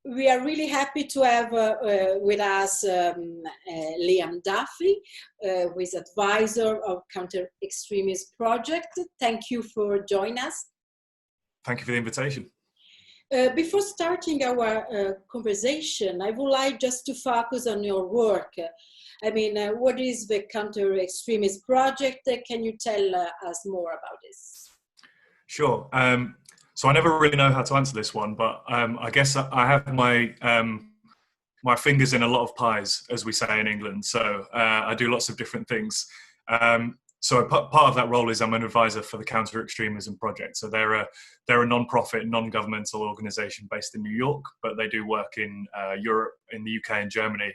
We are really happy to have with us Liam Duffy, who is advisor of Counter Extremism Project. Thank you for joining us. Thank you for the invitation. Before starting our conversation, I would like just to focus on your work. I mean, what is the Counter Extremism Project? Can you tell us more about this? Sure. So I never really know how to answer this one, but I guess I have my my fingers in a lot of pies, as we say in England. So I do lots of different things. So part of that role is I'm an advisor for the Counter Extremism Project. So they're a non-profit, non-governmental organisation based in New York, but they do work in Europe, in the UK and Germany,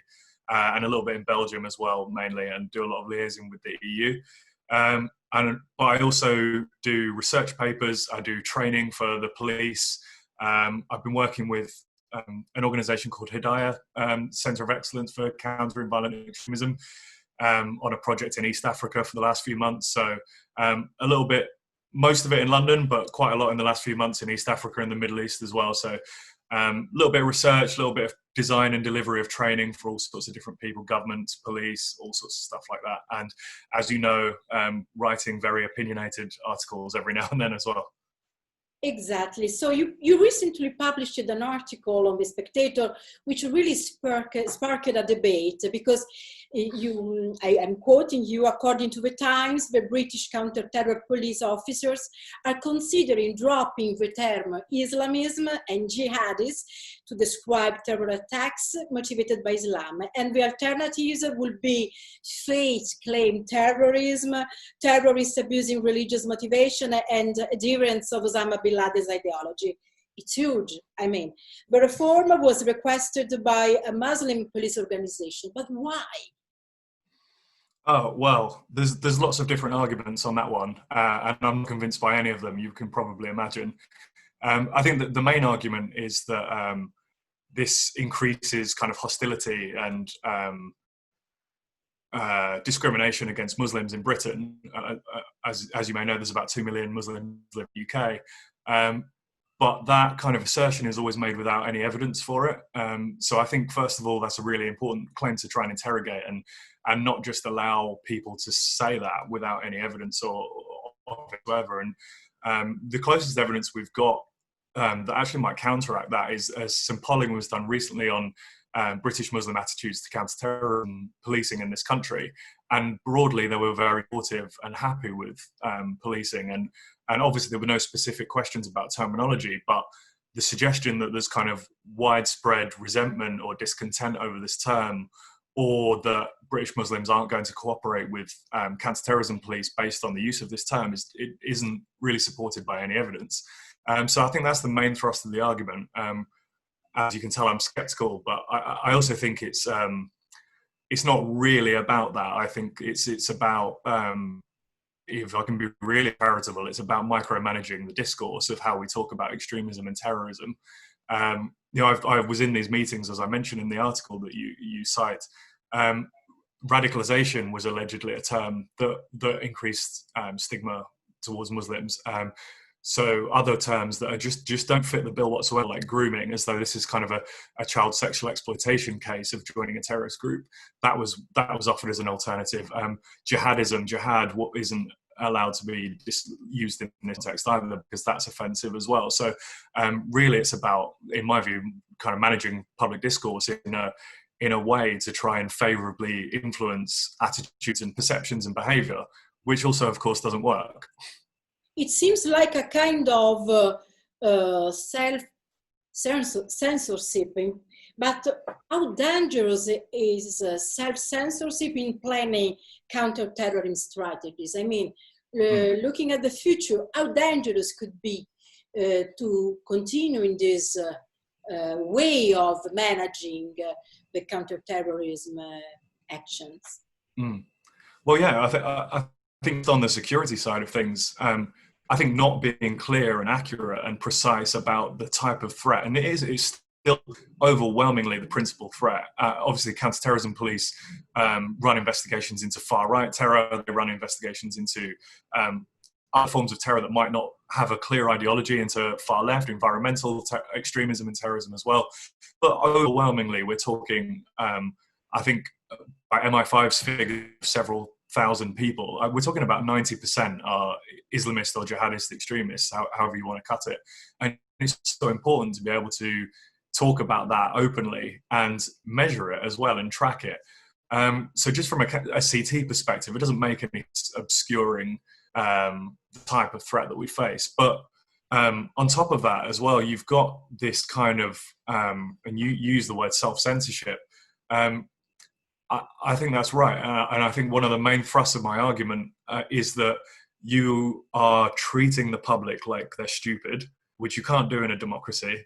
and a little bit in Belgium as well, mainly, and do a lot of liaising with the EU. But I also do research papers. I do training for the police. I've been working with an organisation called Hidayah, Centre of Excellence for Countering Violent Extremism, on a project in East Africa for the last few months. So a little bit, most of it in London, but quite a lot in the last few months in East Africa and the Middle East as well. So a little bit of research, a little bit of design and delivery of training for all sorts of different people, governments, police, all sorts of stuff like that. And as you know, writing very opinionated articles every now and then as well. Exactly. So you recently published an article on the Spectator, which really sparked a debate because I'm quoting you, according to the Times, the British counter-terror police officers are considering dropping the term Islamism and Jihadist to describe terror attacks motivated by Islam. And the alternatives will be faith-claimed terrorism, terrorists abusing religious motivation, and adherents of Osama bin Laden's ideology. It's huge. I mean, the reform was requested by a Muslim police organization, but why? Oh, well, there's lots of different arguments on that one, and I'm not convinced by any of them, you can probably imagine. I think that the main argument is that this increases kind of hostility and discrimination against Muslims in Britain. As you may know, there's about 2 million Muslims in the UK. But that kind of assertion is always made without any evidence for it. So I think, first of all, that's a really important claim to try and interrogate and not just allow people to say that without any evidence or whatever. And the closest evidence we've got that actually might counteract that is some polling was done recently on British Muslim attitudes to counter-terrorism policing in this country. And broadly, they were very supportive and happy with policing. And obviously, there were no specific questions about terminology, but the suggestion that there's kind of widespread resentment or discontent over this term, or that British Muslims aren't going to cooperate with counter-terrorism police based on the use of this term isn't really supported by any evidence. So I think that's the main thrust of the argument. As you can tell, I'm skeptical, but I also think it's not really about that. I think it's about, if I can be really charitable, it's about micromanaging the discourse of how we talk about extremism and terrorism. I was in these meetings, as I mentioned in the article that you cite. Radicalization was allegedly a term that increased stigma towards Muslims. So other terms that are just don't fit the bill whatsoever, like grooming, as though this is kind of a child sexual exploitation case of joining a terrorist group. That was offered as an alternative. Jihadism, jihad, what isn't allowed to be used in this text either, because that's offensive as well. So really it's about, in my view, kind of managing public discourse in a way to try and favourably influence attitudes and perceptions and behaviour, which also, of course, doesn't work. It seems like a kind of self-censorship, but how dangerous is self-censorship in planning counter-terrorism strategies? I mean, looking at the future, how dangerous could be to continue in this way of managing the counter-terrorism actions? Well, yeah, I think on the security side of things, I think not being clear and accurate and precise about the type of threat, and it's still overwhelmingly the principal threat. Obviously, counter-terrorism police run investigations into far-right terror. They run investigations into other forms of terror that might not have a clear ideology into far left, environmental extremism and terrorism as well. But overwhelmingly, we're talking, I think, by MI5's figure, several thousand people. We're talking about 90% are Islamist or jihadist extremists, however you want to cut it. And it's so important to be able to talk about that openly and measure it as well and track it. So just from a CT perspective, it doesn't make any obscuring the type of threat that we face. But on top of that as well, you've got this kind of, and you use the word self-censorship. I think that's right. And I think one of the main thrusts of my argument is that you are treating the public like they're stupid, which you can't do in a democracy,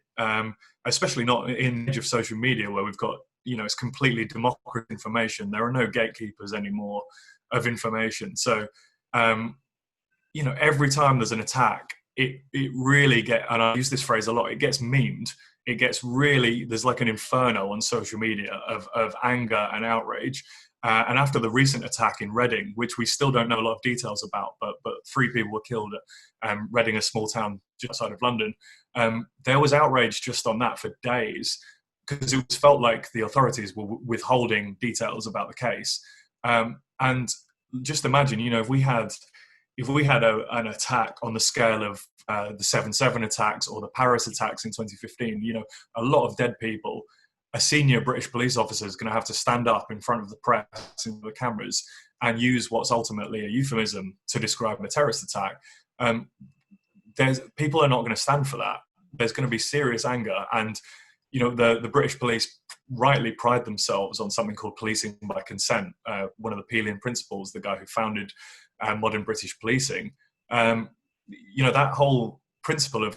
especially not in the age of social media where we've got, it's completely democratic information. There are no gatekeepers anymore of information. So, every time there's an attack, it really and I use this phrase a lot, it gets memed. It gets really, there's like an inferno on social media of anger and outrage. And after the recent attack in Reading, which we still don't know a lot of details about, but 3 people were killed at Reading, a small town just outside of London, there was outrage just on that for days because it felt like the authorities were withholding details about the case. And just imagine, if we had an attack on the scale of the 7/7 attacks or the Paris attacks in 2015, a lot of dead people, a senior British police officer is going to have to stand up in front of the press and the cameras and use what's ultimately a euphemism to describe a terrorist attack. People are not going to stand for that. There's going to be serious anger. And, the British police rightly pride themselves on something called policing by consent. One of the Peelian principles, the guy who founded modern British policing, that whole principle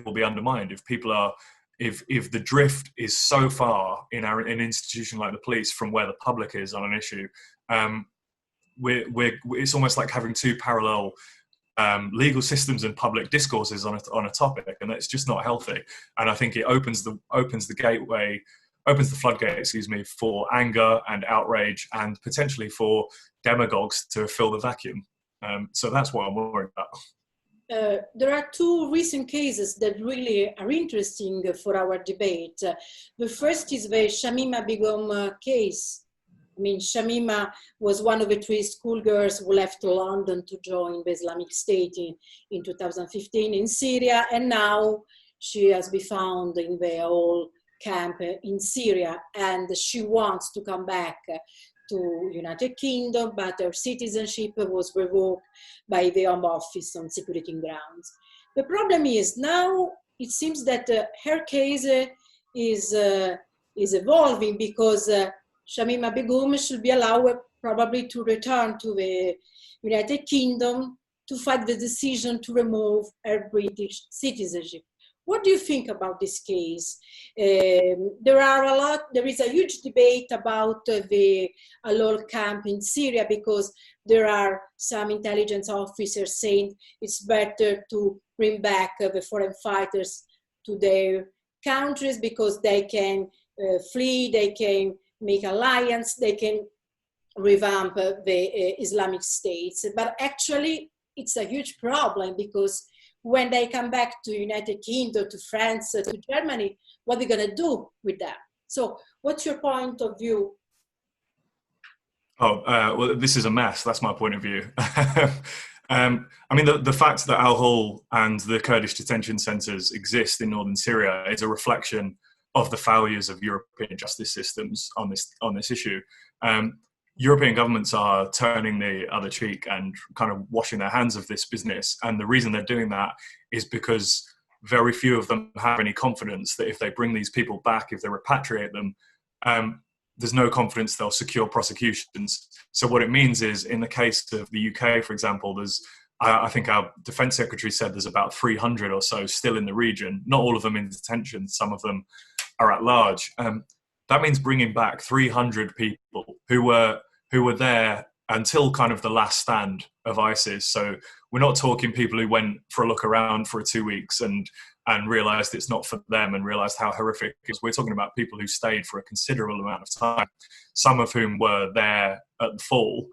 will be undermined if people are, if the drift is so far in an institution like the police from where the public is on an issue. It's almost like having 2 parallel legal systems and public discourses on a topic, and that's just not healthy. And I think it opens the floodgate, for anger and outrage, and potentially for demagogues to fill the vacuum. So that's what I'm worried about. There are 2 recent cases that really are interesting for our debate. The first is the Shamima Begum case. Shamima was one of the 3 schoolgirls who left London to join the Islamic State in 2015 in Syria, and now she has been found in the whole camp in Syria, and she wants to come back to United Kingdom, but her citizenship was revoked by the Home Office on security grounds. The problem is now it seems that her case is evolving because Shamima Begum should be allowed probably to return to the United Kingdom to fight the decision to remove her British citizenship. What do you think about this case? There is a huge debate about the Al-Hol camp in Syria because there are some intelligence officers saying it's better to bring back the foreign fighters to their countries because they can flee, they can make alliance, they can revamp the Islamic states. But actually, it's a huge problem because when they come back to United Kingdom, to France, to Germany, what are they going to do with them? So what's your point of view? Well, this is a mess. That's my point of view. The fact that Al-Hol and the Kurdish detention centres exist in northern Syria is a reflection of the failures of European justice systems on this issue. European governments are turning the other cheek and kind of washing their hands of this business. And the reason they're doing that is because very few of them have any confidence that if they bring these people back, if they repatriate them, there's no confidence they'll secure prosecutions. So what it means is, in the case of the UK, for example, I think our Defence Secretary said there's about 300 or so still in the region, not all of them in detention, some of them are at large. That means bringing back 300 people who were there until kind of the last stand of ISIS. So we're not talking people who went for a look around for 2 weeks and realised it's not for them and realised how horrific it is. We're talking about people who stayed for a considerable amount of time, some of whom were there at the fall,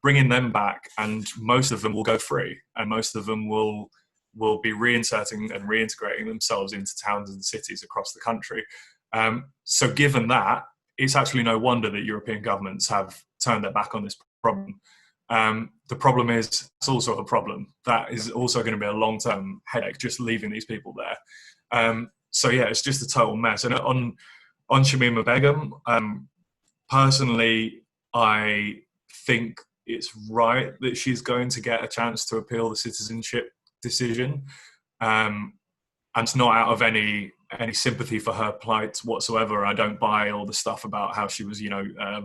bringing them back, and most of them will go free, and most of them will will be reinserting and reintegrating themselves into towns and cities across the country. So given that, it's actually no wonder that European governments have turned their back on this problem. The problem is, it's also a problem that is also going to be a long-term headache, just leaving these people there. So yeah, it's just a total mess. And on Shamima Begum, personally, I think it's right that she's going to get a chance to appeal the citizenship decision. And it's not out of any sympathy for her plight whatsoever. I don't buy all the stuff about how she was,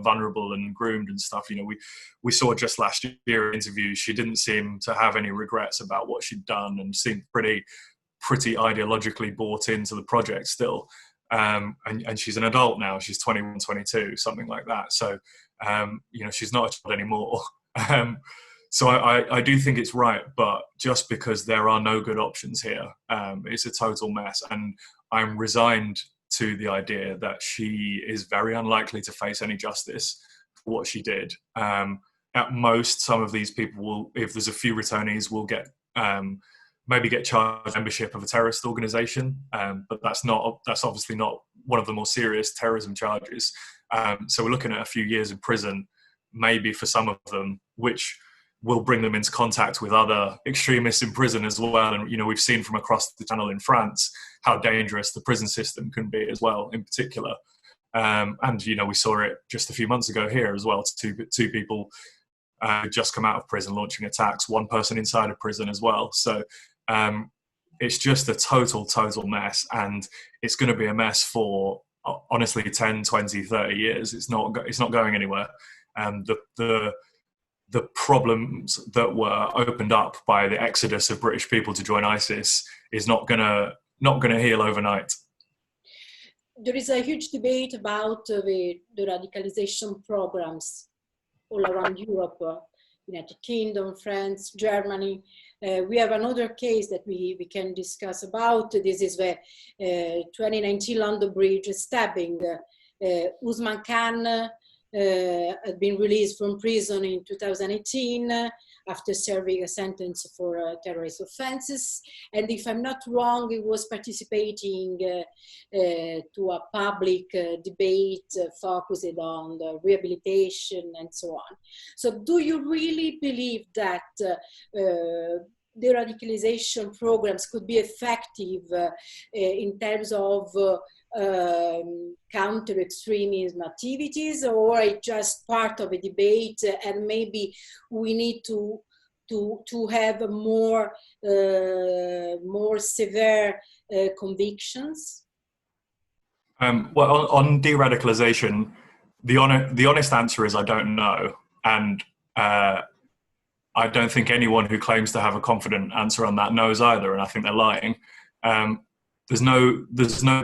vulnerable and groomed and stuff. We saw just last year in interviews, she didn't seem to have any regrets about what she'd done and seemed pretty ideologically bought into the project still. And she's an adult now. She's 21, 22, something like that. So, she's not a child anymore. So I do think it's right, but just because there are no good options here, it's a total mess. And I'm resigned to the idea that she is very unlikely to face any justice for what she did. At most, some of these people will, if there's a few returnees, will get maybe get charged with membership of a terrorist organization, but that's obviously not one of the more serious terrorism charges. So we're looking at a few years in prison, maybe for some of them, which will bring them into contact with other extremists in prison as well. And, we've seen from across the channel in France how dangerous the prison system can be as well, in particular. And, we saw it just a few months ago here as well. Two people just come out of prison launching attacks, one person inside of prison as well. So it's just a total mess. And it's going to be a mess for, honestly, 10, 20, 30 years. It's not going anywhere. The problems that were opened up by the exodus of British people to join ISIS is not gonna heal overnight. There is a huge debate about the radicalization programs all around Europe, United Kingdom, France, Germany. We have another case that we can discuss about. This is the 2019 London Bridge stabbing. Usman Khan had been released from prison in 2018 after serving a sentence for terrorist offenses. And if I'm not wrong, he was participating to a public debate focused on the rehabilitation and so on. So do you really believe that deradicalization programs could be effective in terms of counter extremism activities, or it's just part of a debate and maybe we need to have more severe convictions? Well, on de-radicalization, the honest answer is I don't know, and I don't think anyone who claims to have a confident answer on that knows either, and I think they're lying. There's no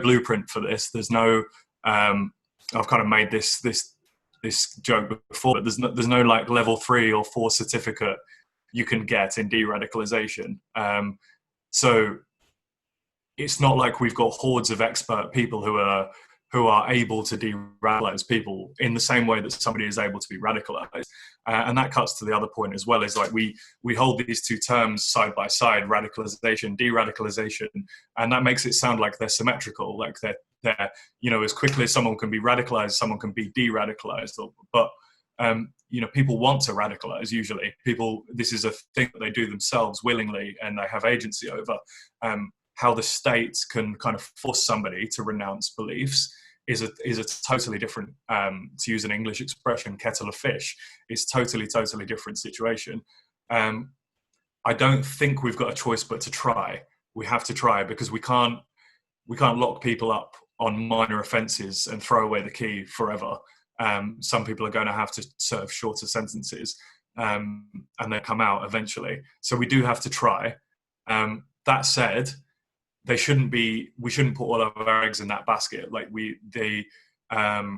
blueprint for this. There's no. I've kind of made this joke before, but there's no like level 3 or 4 certificate you can get in de-radicalization. So it's not like we've got hordes of expert people who are able to de-radicalize people in the same way that somebody is able to be radicalized. And that cuts to the other point as well, is like we hold these two terms side by side, radicalization, de-radicalization, and that makes it sound like they're symmetrical, like they're as quickly as someone can be radicalized, someone can be de-radicalized. But people want to radicalize usually. This is a thing that they do themselves willingly and they have agency over. How the state can kind of force somebody to renounce beliefs is a totally different, to use an English expression, kettle of fish. It's totally different situation. I don't think we've got a choice but to try. We have to try, because we can't lock people up on minor offences and throw away the key forever. Some people are going to have to serve shorter sentences, and they come out eventually. So we do have to try. That said, we shouldn't put all of our eggs in that basket. Like we had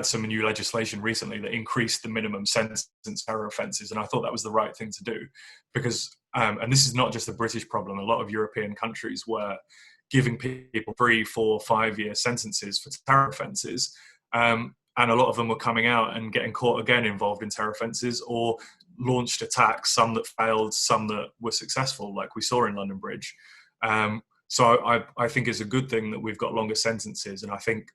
some new legislation recently that increased the minimum sentence in terror offences, and I thought that was the right thing to do, because and this is not just a British problem. A lot of European countries were giving people 3, 4, 5 year sentences for terror offences, and a lot of them were coming out and getting caught again involved in terror offences, or launched attacks, some that failed, some that were successful, like we saw in London Bridge. So I think it's a good thing that we've got longer sentences. And I think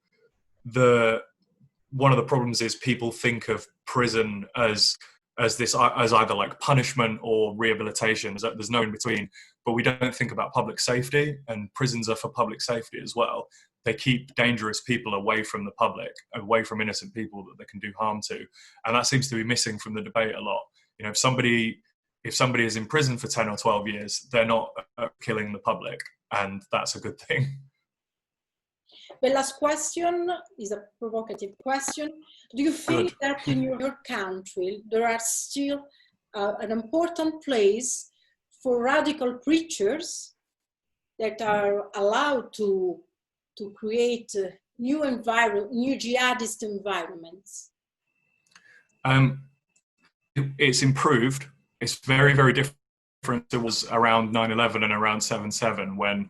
one of the problems is people think of prison as either like punishment or rehabilitation. There's no in between. But we don't think about public safety, and prisons are for public safety as well. They keep dangerous people away from the public, away from innocent people that they can do harm to. And that seems to be missing from the debate a lot. You know, if somebody is in prison for 10 or 12 years, they're not killing the public, and that's a good thing. The last question is a provocative question. Do you feel that in your country there are still an important place for radical preachers that are allowed to create new jihadist environments? It's improved. It's very, very different. It was around 9/11 and around 7/7 when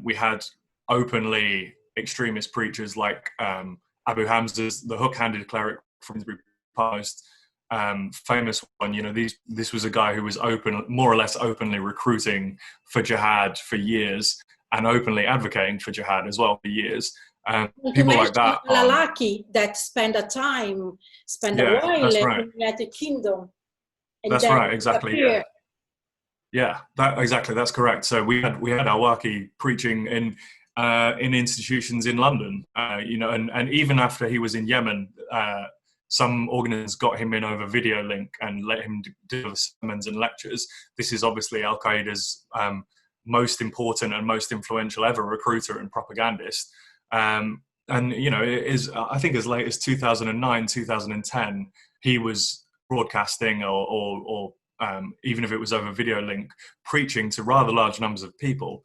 we had openly extremist preachers like Abu Hamza's, the hook-handed cleric from the Post, famous one. You know, this was a guy who was more or less openly recruiting for jihad for years and openly advocating for jihad as well for years. People like that. Al-Awlaki that spent a while in the United Kingdom. And that's right, exactly. Yeah, that's correct. So we had Al-Awlaki preaching in institutions in London, you know, and even after he was in Yemen, some organisers got him in over video link and let him do sermons and lectures. This is obviously Al-Qaeda's most important and most influential ever recruiter and propagandist. And, you know, I think as late as 2009, 2010, he was broadcasting or even if it was over video link, preaching to rather large numbers of people.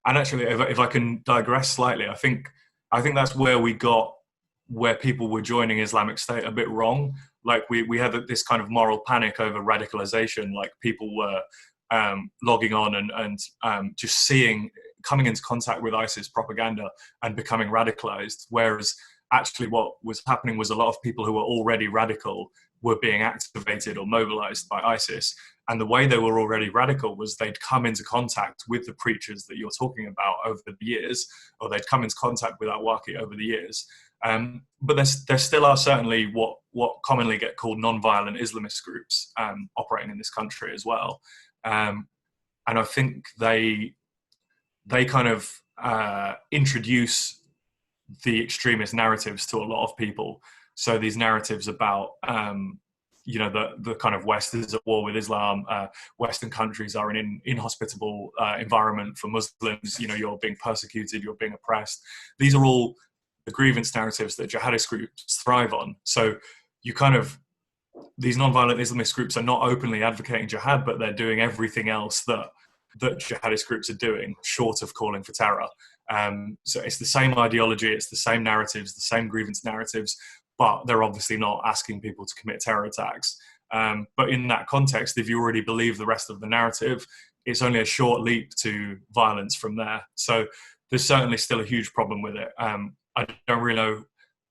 And actually, if I can digress slightly, I think that's where people were joining Islamic State a bit wrong. Like we had this kind of moral panic over radicalization, like people were logging on and just coming into contact with ISIS propaganda and becoming radicalized. Whereas actually what was happening was a lot of people who were already radical were being activated or mobilized by ISIS. And the way they were already radical was they'd come into contact with the preachers that you're talking about over the years, or they'd come into contact with Al-Awlaki over the years. But there still are certainly what commonly get called non-violent Islamist groups operating in this country as well. And I think they kind of introduce the extremist narratives to a lot of people. So these narratives about, you know, the kind of West is at war with Islam, Western countries are an inhospitable environment for Muslims, you know, you're being persecuted, you're being oppressed. These are all the grievance narratives that jihadist groups thrive on. So these non-violent Islamist groups are not openly advocating jihad, but they're doing everything else that jihadist groups are doing, short of calling for terror. So it's the same ideology, it's the same narratives, the same grievance narratives, but they're obviously not asking people to commit terror attacks. But in that context, if you already believe the rest of the narrative, it's only a short leap to violence from there. So there's certainly still a huge problem with it. I don't really know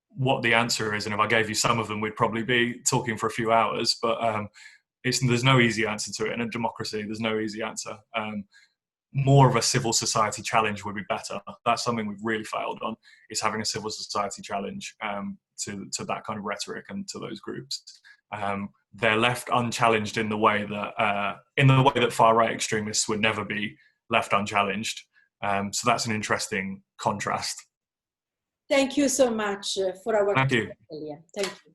what the answer is, and if I gave you some of them, we'd probably be talking for a few hours, but there's no easy answer to it. In a democracy, there's no easy answer. More of a civil society challenge would be better. That's something we've really failed on, is having a civil society challenge to that kind of rhetoric and to those groups. They're left unchallenged in the way that far-right extremists would never be left unchallenged. So that's an interesting contrast. Thank you so much for our Thank you. Thank you.